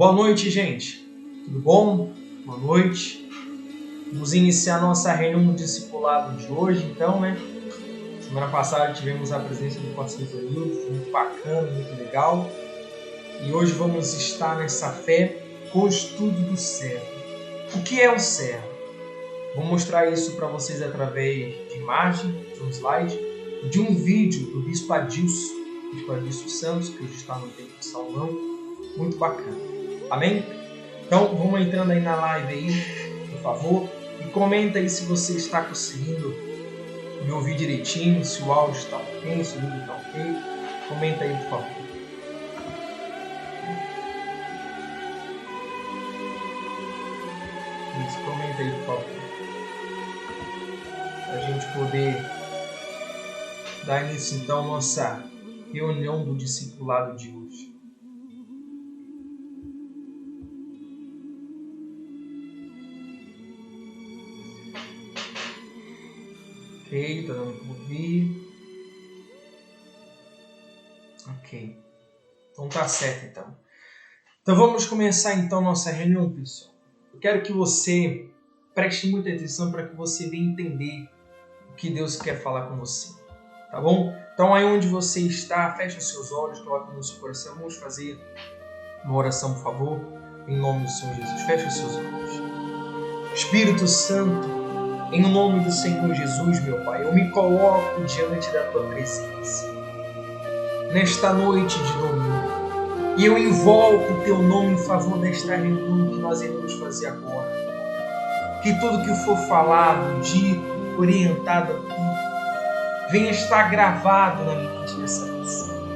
Boa noite, gente. Tudo bom? Boa noite. Vamos iniciar nossa reunião do discipulado de hoje, então, né? Semana passada tivemos a presença do pastor Zanildo, foi muito bacana, muito legal. E hoje vamos estar nessa fé com o estudo do servo. O que é um servo? Vou mostrar isso para vocês através de imagem, de um slide, de um vídeo do Bispo Adilson Santos, que hoje está no Templo de Salomão. Muito bacana. Amém? Então, vamos entrando aí na live aí, por favor. E comenta aí se você está conseguindo me ouvir direitinho, se o áudio está ok, se o vídeo está ok. Comenta aí, por favor. Isso, comenta aí, por favor. Para a gente poder dar início, então, à nossa reunião do discipulado de hoje. Ok, tá dando para ouvir. Ok. Então tá certo, então. Então vamos começar, então, nossa reunião, pessoal. Eu quero que você preste muita atenção para que você venha entender o que Deus quer falar com você. Tá bom? Então aí onde você está, feche os seus olhos, coloque no seu coração. Vamos fazer uma oração, por favor, em nome do Senhor Jesus. Feche os seus olhos. Espírito Santo, em nome do Senhor Jesus, meu Pai, eu me coloco diante da Tua presença. Nesta noite de domingo. E eu invoco o Teu nome em favor desta reunião que nós iremos fazer agora. Que tudo que for falado, dito, orientado aqui, venha estar gravado na mente dessa pessoa.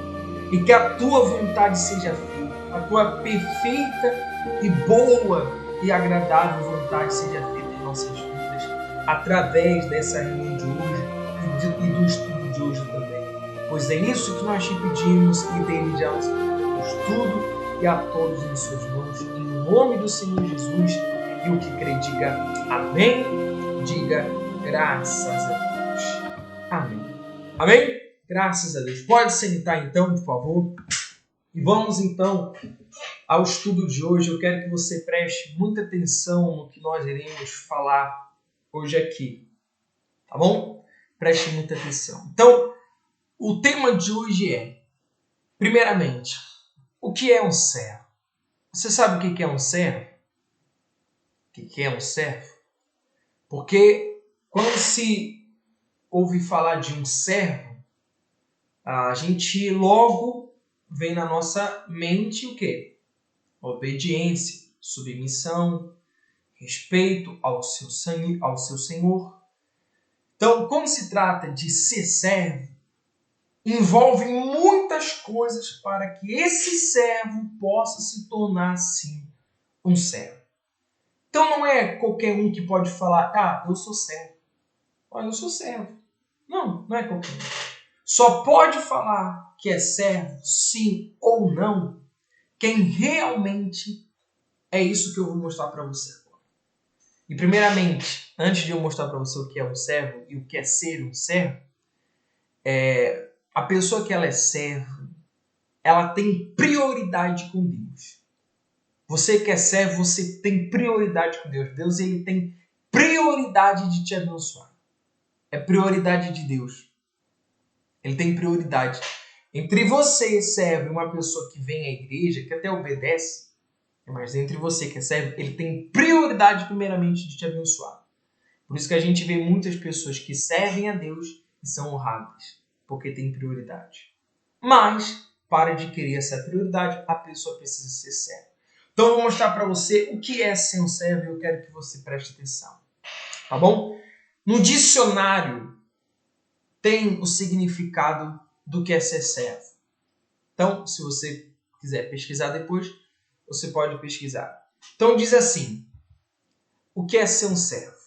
E que a Tua vontade seja feita, a Tua perfeita e boa e agradável vontade seja feita em nossas vidas, através dessa reunião de hoje e do estudo de hoje também. Pois é isso que nós te pedimos e desejamos o estudo e a todos em suas mãos, em nome do Senhor Jesus. E o que crê, diga amém, diga graças a Deus. Amém. Amém? Graças a Deus. Pode sentar então, por favor. E vamos então ao estudo de hoje. Eu quero que você preste muita atenção no que nós iremos falar hoje aqui. Tá bom? Preste muita atenção. Então, o tema de hoje é, primeiramente, o que é um servo? Você sabe o que é um servo? O que é um servo? Porque quando se ouve falar de um servo, a gente logo vem na nossa mente o quê? Obediência, submissão, respeito ao seu senhor. Então, quando se trata de ser servo, envolve muitas coisas para que esse servo possa se tornar, sim, um servo. Então não é qualquer um que pode falar, eu sou servo. Eu sou servo. Não é qualquer um. Só pode falar que é servo, sim ou não, quem realmente é isso que eu vou mostrar para você agora. E primeiramente, antes de eu mostrar para você o que é um servo e o que é ser um servo, a pessoa que ela é servo, ela tem prioridade com Deus. Você que é servo, você tem prioridade com Deus. Deus, ele tem prioridade de te abençoar. É prioridade de Deus. Ele tem prioridade. Entre você, servo, e uma pessoa que vem à igreja, que até obedece, mas entre você que é servo, ele tem prioridade primeiramente de te abençoar. Por isso que a gente vê muitas pessoas que servem a Deus e são honradas, porque tem prioridade. Mas, para adquirir essa prioridade, a pessoa precisa ser serva. Então eu vou mostrar para você o que é ser um servo e eu quero que você preste atenção. Tá bom? No dicionário tem o significado do que é ser servo. Então, se você quiser pesquisar depois, você pode pesquisar. Então diz assim, o que é ser um servo?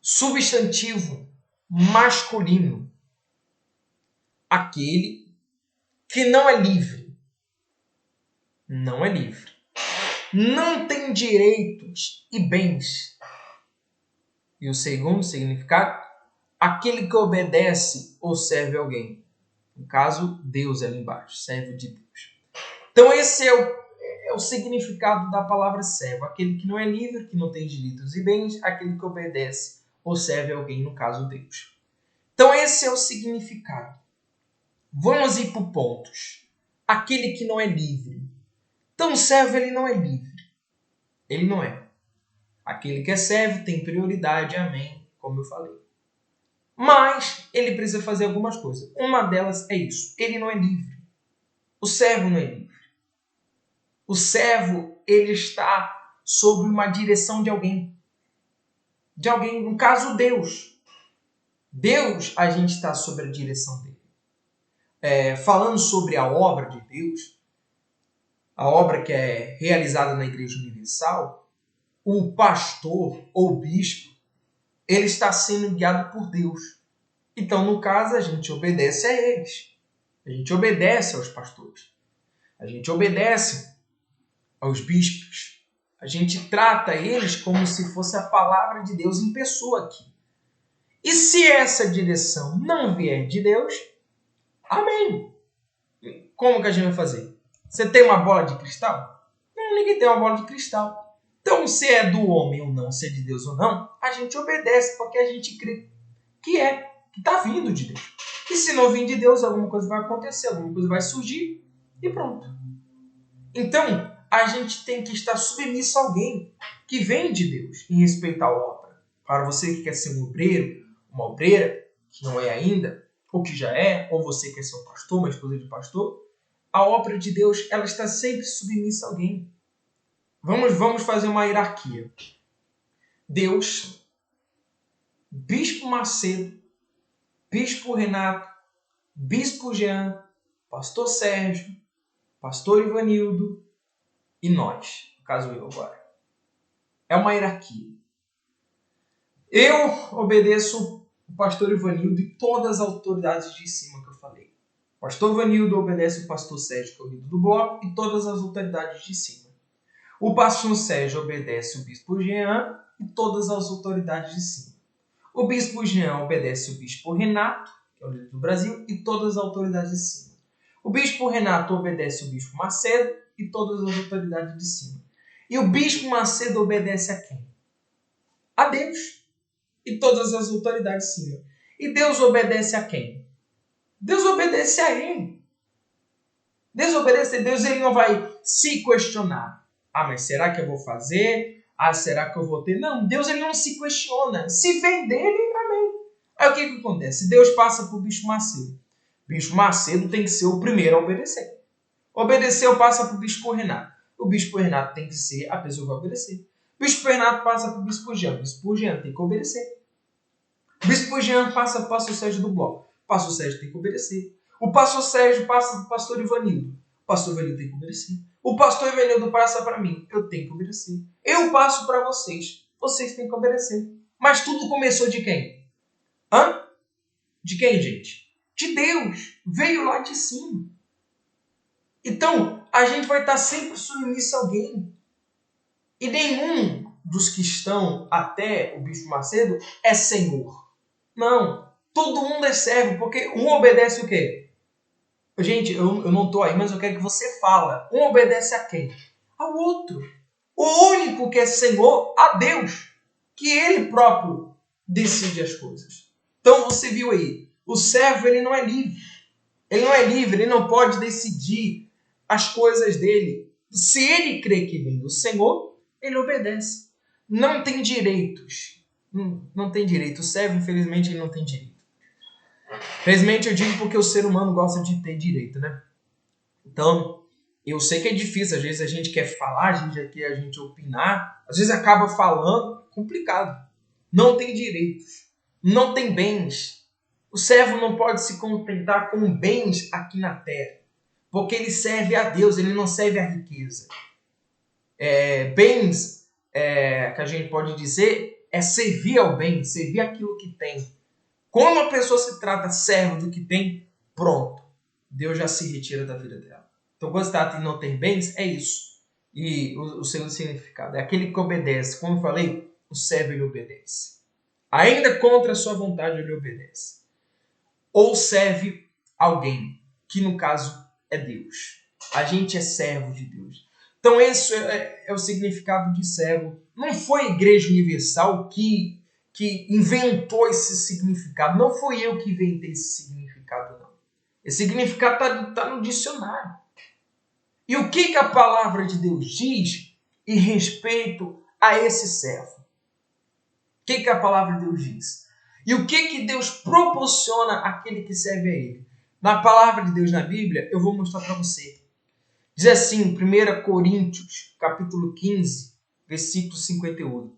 Substantivo masculino, aquele que não é livre. Não é livre. Não tem direitos e bens. E o segundo significado, aquele que obedece ou serve alguém. No caso, Deus ali embaixo, servo de Deus. Então esse é o significado da palavra servo. Aquele que não é livre, que não tem direitos e bens, aquele que obedece ou serve alguém, no caso Deus. Então esse é o significado. Vamos ir por pontos. Aquele que não é livre. Então o servo ele não é livre. Ele não é. Aquele que é servo tem prioridade, amém, como eu falei. Mas ele precisa fazer algumas coisas. Uma delas é isso. Ele não é livre. O servo não é livre. O servo, ele está sob uma direção de alguém. De alguém, no caso, Deus. Deus, a gente está sob a direção dele. Falando sobre a obra de Deus, a obra que é realizada na Igreja Universal, o pastor ou bispo, ele está sendo guiado por Deus. Então, no caso, a gente obedece a eles. A gente obedece aos pastores. A gente obedece aos bispos. A gente trata eles como se fosse a palavra de Deus em pessoa aqui. E se essa direção não vier de Deus, amém. Como que a gente vai fazer? Você tem uma bola de cristal? Não, ninguém tem uma bola de cristal. Então, se é do homem ou não, se é de Deus ou não, a gente obedece, porque a gente crê que está vindo de Deus. E se não vir de Deus, alguma coisa vai acontecer, alguma coisa vai surgir e pronto. Então, a gente tem que estar submisso a alguém que vem de Deus em respeitar a obra. Para você que quer ser um obreiro, uma obreira, que não é ainda, ou que já é, ou você quer ser um pastor, uma esposa de pastor, a obra de Deus ela está sempre submissa a alguém. Vamos fazer uma hierarquia. Deus, Bispo Macedo, Bispo Renato, Bispo Jean, Pastor Sérgio, Pastor Ivanildo e nós, no caso eu agora. É uma hierarquia. Eu obedeço o Pastor Ivanildo e todas as autoridades de cima que eu falei. O Pastor Ivanildo obedece o Pastor Sérgio, que é o líder do bloco, e todas as autoridades de cima. O Pastor Sérgio obedece o Bispo Jean e todas as autoridades de cima. O Bispo Jean obedece o Bispo Renato, que é o líder do Brasil, e todas as autoridades de cima. O Bispo Renato obedece o Bispo Macedo e todas as autoridades de cima. E o Bispo Macedo obedece a quem? A Deus e todas as autoridades de cima. E Deus obedece a quem? Deus obedece a ele. Deus obedece a Deus, ele não vai se questionar. Ah, mas será que eu vou fazer? Ah, será que eu vou ter? Não, Deus ele não se questiona. Se vem dele, amém. Aí o que acontece? Deus passa para o Bispo Macedo. O Bispo Macedo tem que ser o primeiro a obedecer. Obedeceu, passa para o Bispo Renato. O Bispo Renato tem que ser a pessoa que vai obedecer. O Bispo Renato passa para o Bispo Jean. O Bispo Jean tem que obedecer. O Bispo Jean passa para o Pastor Sérgio do bloco. O Pastor Sérgio tem que obedecer. O Pastor Sérgio passa para o Pastor Ivanildo. O Pastor Ivanildo tem que obedecer. O Pastor Ivanildo passa para mim. Eu tenho que obedecer. Eu passo para vocês. Vocês têm que obedecer. Mas tudo começou de quem? De quem, gente? De Deus. Veio lá de cima. Então, a gente vai estar sempre submisso a alguém. E nenhum dos que estão até o Bispo Macedo é Senhor. Não. Todo mundo é servo, porque um obedece o quê? Gente, eu não estou aí, mas eu quero que você fala. Um obedece a quem? Ao outro. O único que é Senhor, a Deus. Que Ele próprio decide as coisas. Então você viu aí, o servo ele não é livre. Ele não é livre, ele não pode decidir as coisas dele. Se ele crê que vem do Senhor, ele obedece. Não tem direitos. Não tem direito. O servo, infelizmente, ele não tem direito. Infelizmente, eu digo porque o ser humano gosta de ter direito, né? Então, eu sei que é difícil. Às vezes a gente quer falar, a gente quer a gente opinar. Às vezes acaba falando. Complicado. Não tem direitos. Não tem bens. O servo não pode se contentar com bens aqui na terra. Porque ele serve a Deus, ele não serve a riqueza. Bens, que a gente pode dizer, é servir ao bem, servir aquilo que tem. Quando a pessoa se trata servo do que tem, pronto. Deus já se retira da vida dela. Então, quando se trata de não ter bens, é isso. E o segundo significado é aquele que obedece. Como eu falei, o servo ele obedece. Ainda contra a sua vontade, ele obedece. Ou serve alguém, que no caso é Deus. A gente é servo de Deus. Então esse é o significado de servo. Não foi a Igreja Universal que inventou esse significado. Não fui eu que inventei esse significado, não. Esse significado está no dicionário. E o que a palavra de Deus diz em respeito a esse servo? O que a palavra de Deus diz? E o que Deus proporciona àquele que serve a Ele? Na palavra de Deus na Bíblia, eu vou mostrar para você. Diz assim, 1 Coríntios, capítulo 15, versículo 58.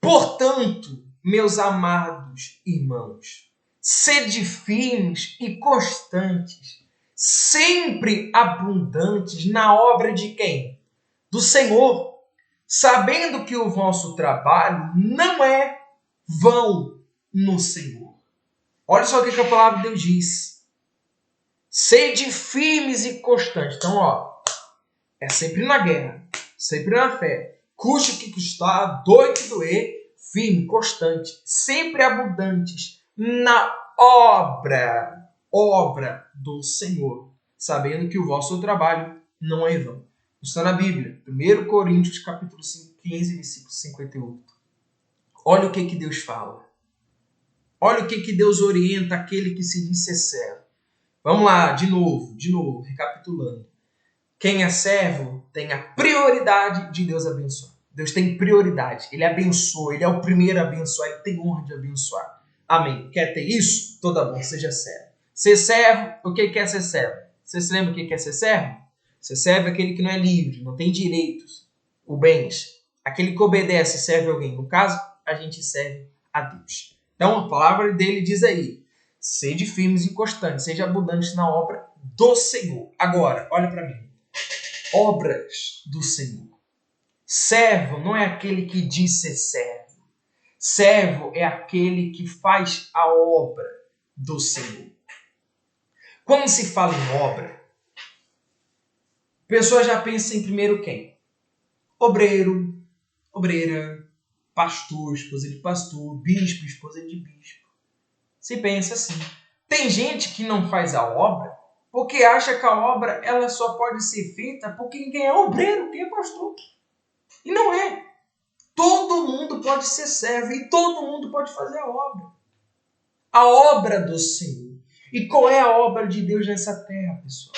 Portanto, meus amados irmãos, sede firmes e constantes, sempre abundantes na obra de quem? Do Senhor, sabendo que o vosso trabalho não é vão no Senhor. Olha só o que a palavra de Deus diz. Sede firmes e constantes. Então, é sempre na guerra, sempre na fé. Custe o que custar, doe o que doer, firme, constante, sempre abundantes na obra do Senhor, sabendo que o vosso trabalho não é em vão. Está na Bíblia, 1 Coríntios, capítulo 15, versículo 58. Olha o que Deus fala. Olha o que Deus orienta aquele que se diz ser servo. Vamos lá, de novo, recapitulando. Quem é servo tem a prioridade de Deus abençoar. Deus tem prioridade. Ele abençoa, ele é o primeiro a abençoar, ele tem honra de abençoar. Amém. Quer ter isso? Toda bom, seja servo. Ser servo, o que é ser servo? Você se lembra o que é ser servo? Ser servo é aquele que não é livre, não tem direitos, ou bens. Aquele que obedece, serve alguém. No caso, a gente serve a Deus. Então, a palavra dele diz aí, sede firmes e constantes, seja abundantes na obra do Senhor. Agora, olha para mim. Obras do Senhor. Servo não é aquele que diz ser servo. Servo é aquele que faz a obra do Senhor. Quando se fala em obra, a pessoa já pensa em primeiro quem? Obreiro, obreira, pastor, esposa de pastor, bispo, esposa de bispo. Se pensa assim. Tem gente que não faz a obra porque acha que a obra ela só pode ser feita porque ninguém é obreiro, quem é pastor. E não é. Todo mundo pode ser servo e todo mundo pode fazer a obra. A obra do Senhor. E qual é a obra de Deus nessa terra, pessoal?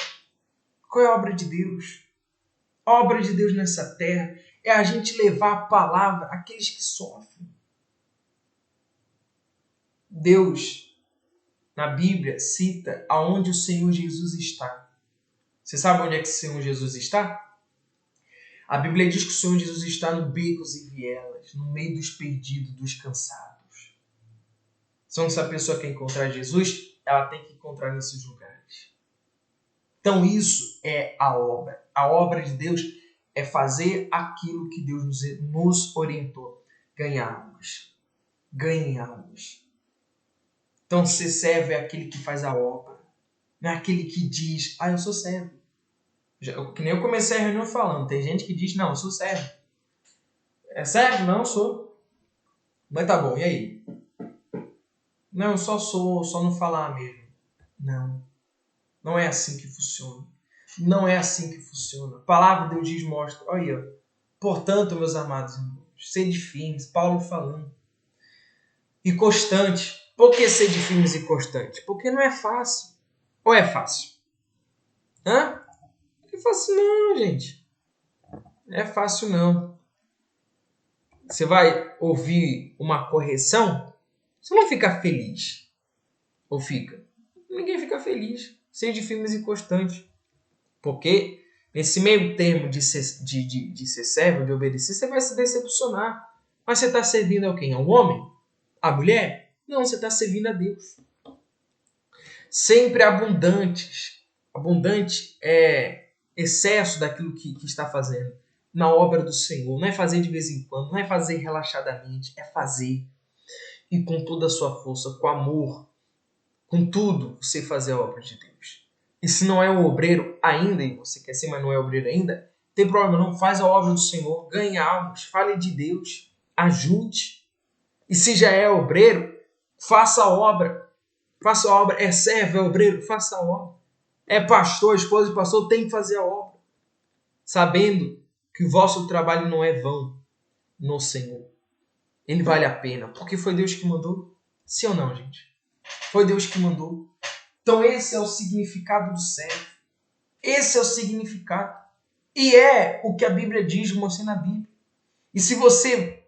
Qual é a obra de Deus? A obra de Deus nessa terra é a gente levar a palavra àqueles que sofrem. Deus, na Bíblia, cita aonde o Senhor Jesus está. Você sabe onde é que o Senhor Jesus está? A Bíblia diz que o Senhor Jesus está no becos e vielas, no meio dos perdidos, dos cansados. Se essa pessoa quer encontrar Jesus, ela tem que encontrar nesses lugares. Então isso é a obra. A obra de Deus é fazer aquilo que Deus nos orientou. Ganhar almas. Ganhem almas. Então ser servo é aquele que faz a obra. Não é aquele que diz, eu sou servo. Que nem eu comecei a reunião falando. Tem gente que diz, não, eu sou servo. É servo? Não, eu sou. Mas tá bom, e aí? Não, eu só sou, só não falar mesmo. Não. Não é assim que funciona. Não é assim que funciona. A palavra de Deus diz, mostra. Olha aí, ó. Portanto, meus amados irmãos, sede firmes, Paulo falando. E constante. Por que sede firmes e constante? Porque não é fácil. Ou é fácil? Hã? Não é fácil não, gente. Não é fácil não. Você vai ouvir uma correção, você não fica feliz. Ou fica? Ninguém fica feliz. Sede firmes e constante. Porque nesse meio termo de ser servo, de obedecer, você vai se decepcionar. Mas você está servindo a quem? Ao homem? A mulher? Não, você está servindo a Deus. Sempre abundantes. Abundante é excesso daquilo que está fazendo na obra do Senhor. Não é fazer de vez em quando, não é fazer relaxadamente, é fazer. E com toda a sua força, com amor, com tudo, você fazer a obra de Deus. E se não é um obreiro ainda, e você quer ser, mas não é obreiro ainda, tem problema não, faz a obra do Senhor, ganhe almas, fale de Deus, ajude. E se já é obreiro, faça a obra. Faça a obra. É servo, é obreiro, faça a obra. É pastor, esposa de pastor, tem que fazer a obra. Sabendo que o vosso trabalho não é vão no Senhor. Ele vale a pena, porque foi Deus que mandou. Sim ou não, gente? Foi Deus que mandou. Então esse é o significado do servo. Esse é o significado. E é o que a Bíblia diz, você na Bíblia. E se você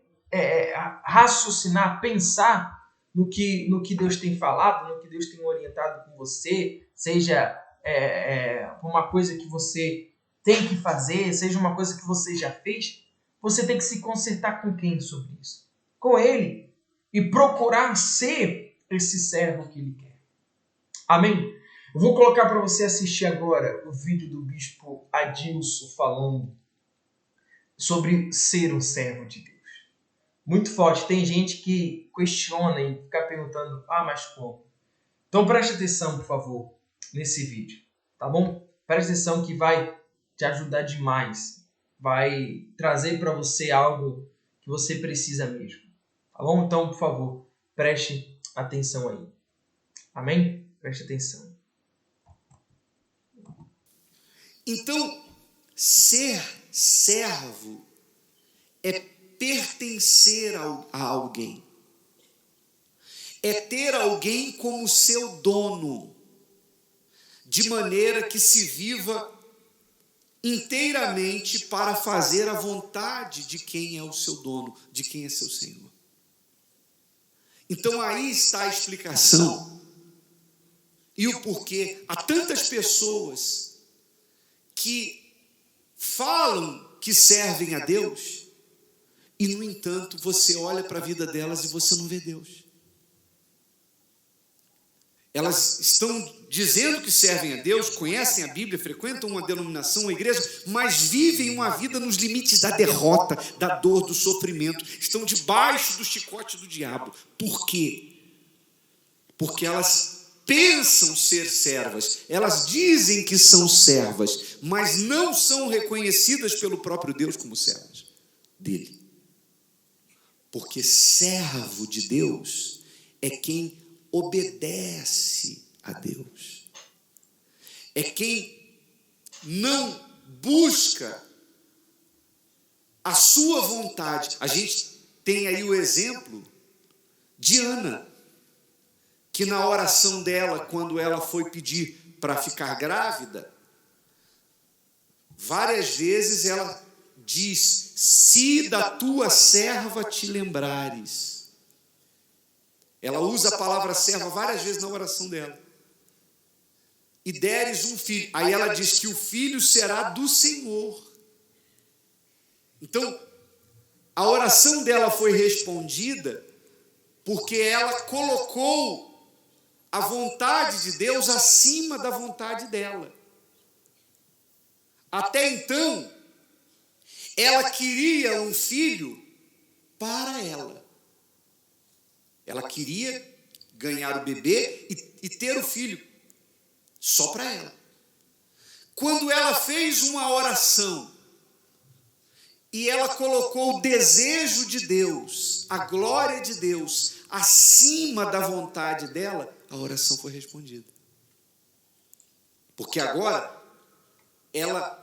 raciocinar, pensar no que Deus tem falado, no que Deus tem orientado com você, seja uma coisa que você tem que fazer, seja uma coisa que você já fez, você tem que se consertar com quem sobre isso? Com Ele. E procurar ser esse servo que Ele quer. Amém? Eu vou colocar para você assistir agora o vídeo do bispo Adilson falando sobre ser um servo de Deus. Muito forte. Tem gente que questiona e fica perguntando, mas como? Então preste atenção, por favor, nesse vídeo, tá bom? Preste atenção que vai te ajudar demais. Vai trazer para você algo que você precisa mesmo. Tá bom? Então, por favor, preste atenção aí. Amém? Preste atenção. Então, ser servo é pertencer a alguém. É ter alguém como seu dono, de maneira que se viva inteiramente para fazer a vontade de quem é o seu dono, de quem é seu Senhor. Então aí está a explicação e o porquê. Há tantas pessoas que falam que servem a Deus e, no entanto, você olha para a vida delas e você não vê Deus. Elas estão dizendo que servem a Deus, conhecem a Bíblia, frequentam uma denominação, uma igreja, mas vivem uma vida nos limites da derrota, da dor, do sofrimento. Estão debaixo do chicote do diabo. Por quê? Porque elas pensam ser servas, elas dizem que são servas, mas não são reconhecidas pelo próprio Deus como servas dele. Porque servo de Deus é quem obedece a Deus. É quem não busca a sua vontade. A gente tem aí o exemplo de Ana, que na oração dela, quando ela foi pedir para ficar grávida, várias vezes ela diz: se da tua serva te lembrares. Ela usa a palavra serva várias vezes na oração dela. E deres um filho. Aí ela diz que o filho será do Senhor. Então, a oração dela foi respondida porque ela colocou a vontade de Deus acima da vontade dela. Até então, ela queria um filho para ela. Ela queria ganhar o bebê e ter o filho só para ela. Quando ela fez uma oração e ela colocou o desejo de Deus, a glória de Deus, acima da vontade dela, a oração foi respondida. Porque agora ela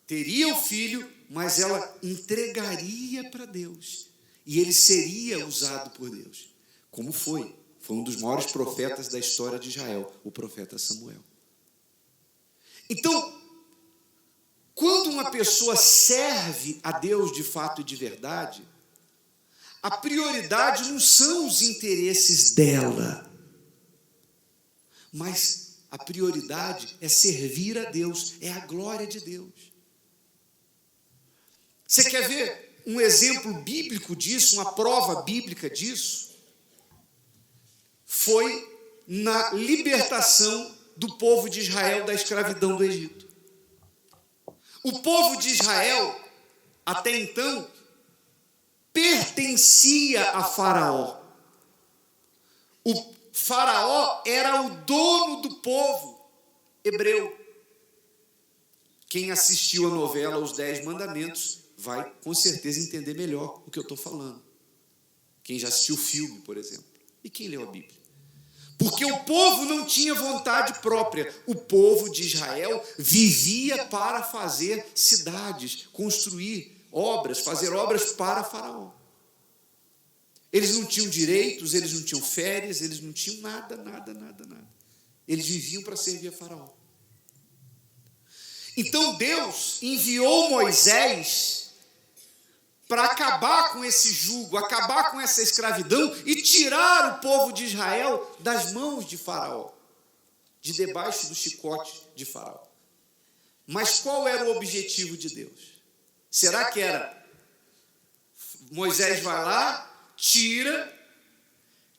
teria o filho, mas ela entregaria para Deus. E ele seria usado por Deus. Como foi? Foi um dos maiores profetas da história de Israel, o profeta Samuel. Então, quando uma pessoa serve a Deus de fato e de verdade, a prioridade não são os interesses dela, mas a prioridade é servir a Deus, é a glória de Deus. Você quer ver um exemplo bíblico disso, uma prova bíblica disso? Foi na libertação do povo de Israel da escravidão do Egito. O povo de Israel, até então, pertencia a Faraó. O Faraó era o dono do povo hebreu. Quem assistiu a novela Os 10 Mandamentos vai, com certeza, entender melhor o que eu estou falando. Quem já assistiu o filme, por exemplo. E quem leu a Bíblia. Porque o povo não tinha vontade própria. O povo de Israel vivia para fazer cidades, construir obras, fazer obras para Faraó. Eles não tinham direitos, eles não tinham férias, eles não tinham nada. Eles viviam para servir a Faraó. Então Deus enviou Moisés para acabar com esse jugo, acabar com essa escravidão e tirar o povo de Israel das mãos de Faraó, de debaixo do chicote de Faraó. Mas qual era o objetivo de Deus? Será que era Moisés vai lá, tira,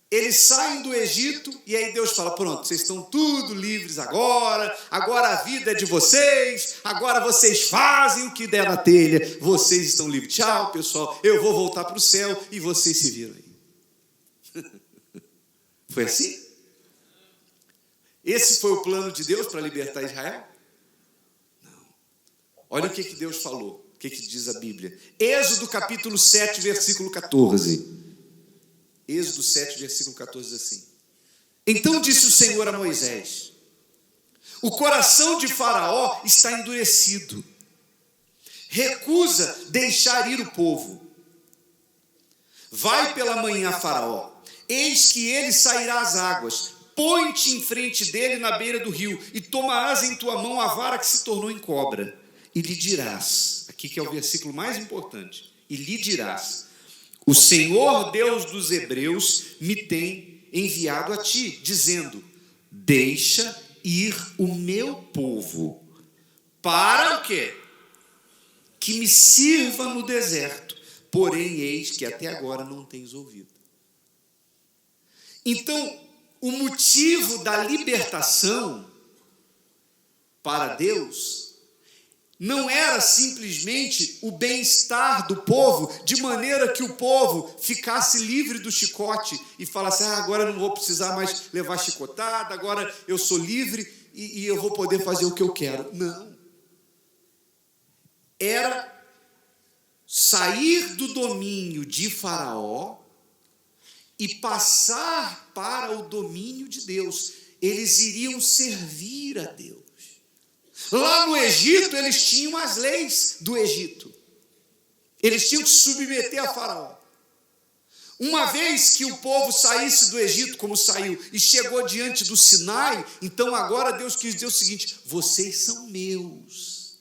eles saem do Egito e aí Deus fala, pronto, vocês estão tudo livres agora a vida é de vocês, agora vocês fazem o que der na telha, vocês estão livres, tchau pessoal, eu vou voltar para o céu e vocês se viram aí. Foi assim? Esse foi o plano de Deus para libertar Israel? Não. Olha o que Deus falou, o que diz a Bíblia. Êxodo capítulo 7, versículo 14. Êxodo 7, versículo 14 diz assim: então disse o Senhor a Moisés: o coração de Faraó está endurecido, recusa deixar ir o povo. Vai pela manhã a Faraó, eis que ele sairá às águas, põe-te em frente dele na beira do rio, e tomarás em tua mão a vara que se tornou em cobra, e lhe dirás, aqui que é o versículo mais importante, e lhe dirás: o Senhor Deus dos Hebreus me tem enviado a ti, dizendo: deixa ir o meu povo, para o quê? Que me sirva no deserto, porém eis que até agora não tens ouvido. Então, o motivo da libertação para Deus não era simplesmente o bem-estar do povo, de maneira que o povo ficasse livre do chicote e falasse: agora eu não vou precisar mais levar chicotada, agora eu sou livre e eu vou poder fazer o que eu quero. Não. Era sair do domínio de Faraó e passar para o domínio de Deus. Eles iriam servir a Deus. Lá no Egito, eles tinham as leis do Egito. Eles tinham que se submeter a Faraó. Uma vez que o povo saísse do Egito, como saiu, e chegou diante do Sinai, então agora Deus quis dizer o seguinte: vocês são meus.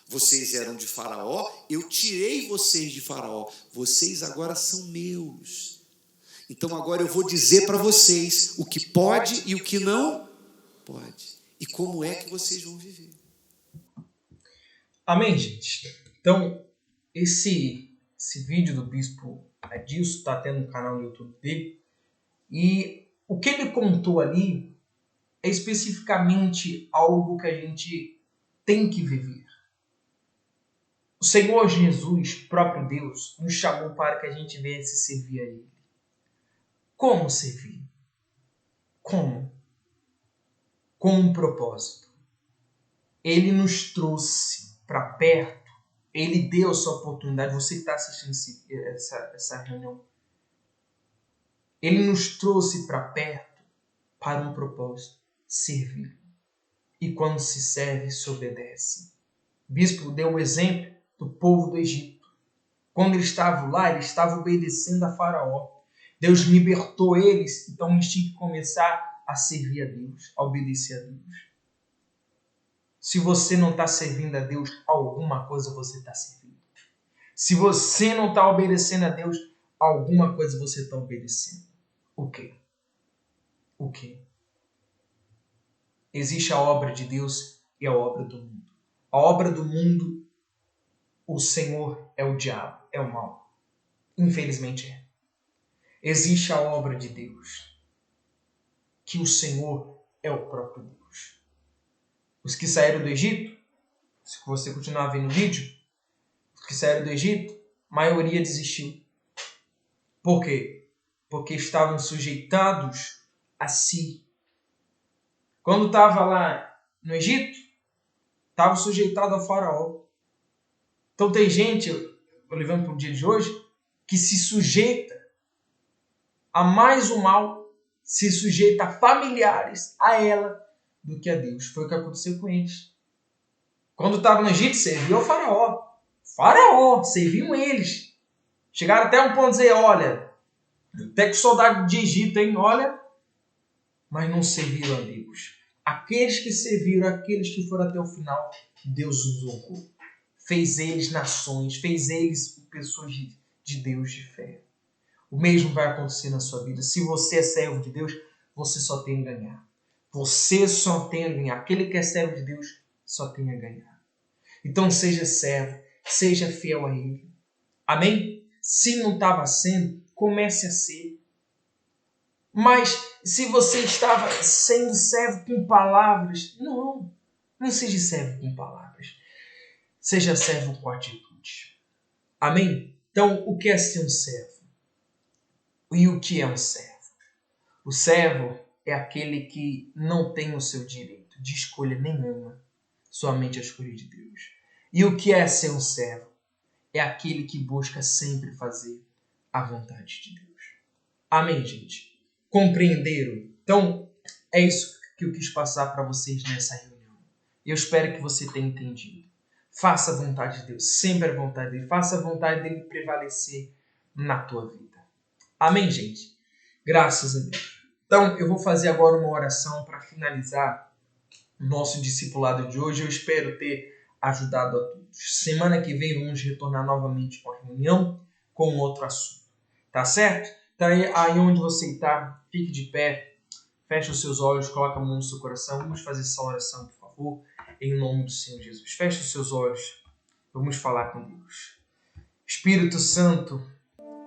Vocês eram de Faraó, eu tirei vocês de Faraó. Vocês agora são meus. Então agora eu vou dizer para vocês o que pode e o que não pode. E como é que vocês vão viver. Amém, gente? Então, esse vídeo do Bispo Adilson está tendo um canal no YouTube dele. E o que ele contou ali é especificamente algo que a gente tem que viver. O Senhor Jesus, próprio Deus, nos chamou para que a gente viesse servir a Ele. Como servir? Como? Com um propósito. Ele nos trouxe para perto, ele deu a sua oportunidade, você que está assistindo essa reunião, ele nos trouxe para perto para um propósito, servir. E quando se serve, se obedece. O bispo deu o exemplo do povo do Egito. Quando eles estavam lá, eles estavam obedecendo a Faraó. Deus libertou eles, então eles tinham que começar a servir a Deus, a obedecer a Deus. Se você não está servindo a Deus, alguma coisa você está servindo. Se você não está obedecendo a Deus, alguma coisa você está obedecendo. O quê? O quê? Existe a obra de Deus e a obra do mundo. A obra do mundo, o Senhor é o diabo, é o mal. Infelizmente é. Existe a obra de Deus, que o Senhor é o próprio Deus. Os que saíram do Egito, se você continuar vendo o vídeo, os que saíram do Egito, a maioria desistiu. Por quê? Porque estavam sujeitados a si. Quando estava lá no Egito, estava sujeitado a Faraó. Então tem gente, levando para o dia de hoje, que se sujeita a mais o mal se sujeita a familiares a ela do que a Deus. Foi o que aconteceu com eles. Quando estava no Egito, serviu ao faraó. Faraó, serviam eles. Chegaram até um ponto de dizer, olha, até que o soldado de Egito, hein, olha, mas não serviram a Deus. Aqueles que serviram, aqueles que foram até o final, Deus os honrou. Fez eles nações, fez eles pessoas de Deus de fé. O mesmo vai acontecer na sua vida. Se você é servo de Deus, você só tem a ganhar. Você só tem a ganhar. Aquele que é servo de Deus só tem a ganhar. Então seja servo, seja fiel a Ele. Amém? Se não estava sendo, comece a ser. Mas se você estava sendo servo com palavras, não seja servo com palavras. Seja servo com atitude. Amém? Então, o que é ser um servo? E o que é um servo? O servo é aquele que não tem o seu direito de escolha nenhuma, somente a escolha de Deus. E o que é ser um servo? É aquele que busca sempre fazer a vontade de Deus. Amém, gente? Compreenderam? Então, é isso que eu quis passar para vocês nessa reunião. Eu espero que você tenha entendido. Faça a vontade de Deus, sempre a vontade dele. Faça a vontade dele prevalecer na tua vida. Amém, gente? Graças a Deus. Então, eu vou fazer agora uma oração para finalizar o nosso discipulado de hoje. Eu espero ter ajudado a todos. Semana que vem vamos retornar novamente com a reunião, com outro assunto. Tá certo? Então, aí onde você está, fique de pé, feche os seus olhos, coloque a mão no seu coração. Vamos fazer essa oração, por favor, em nome do Senhor Jesus. Feche os seus olhos, vamos falar com Deus. Espírito Santo,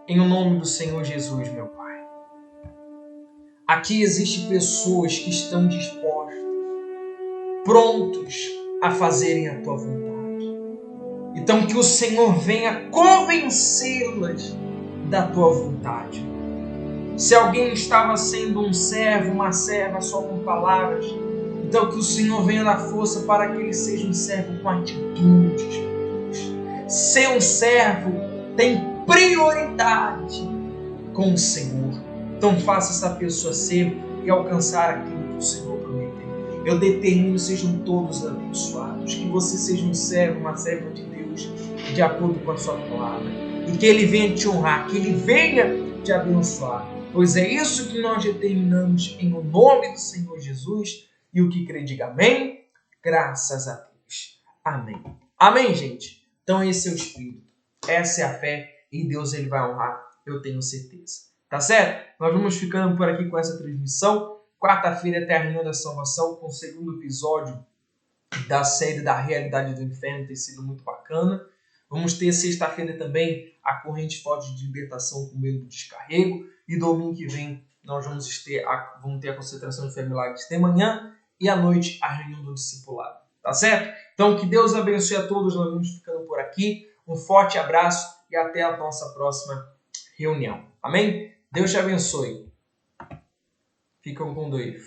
em nome do Senhor Jesus, meu Pai. Aqui existem pessoas que estão dispostas, prontos a fazerem a Tua vontade. Então que o Senhor venha convencê-las da Tua vontade. Se alguém estava sendo um servo, uma serva só com palavras, então que o Senhor venha dar força para que ele seja um servo com atitudes. Ser um servo tem prioridade com o Senhor. Então faça essa pessoa ser e alcançar aquilo que o Senhor prometeu. Eu determino, sejam todos abençoados. Que você seja um servo, uma serva de Deus, de acordo com a sua palavra. E que Ele venha te honrar, que Ele venha te abençoar. Pois é isso que nós determinamos em nome do Senhor Jesus. E o que crê, diga amém. Graças a Deus. Amém. Amém, gente? Então esse é o Espírito. Essa é a fé. E Deus ele vai honrar. Eu tenho certeza. Tá certo? Nós vamos ficando por aqui com essa transmissão. Quarta-feira até a reunião da salvação, com o segundo episódio da série da realidade do inferno. Tem sido muito bacana. Vamos ter sexta-feira também a corrente forte de libertação com medo do descarrego. E domingo que vem nós vamos ter a concentração de fé e milagres de manhã e à noite a reunião do discipulado. Tá certo? Então que Deus abençoe a todos. Nós vamos ficando por aqui. Um forte abraço e até a nossa próxima reunião. Amém? Deus te abençoe. Ficam com Deus.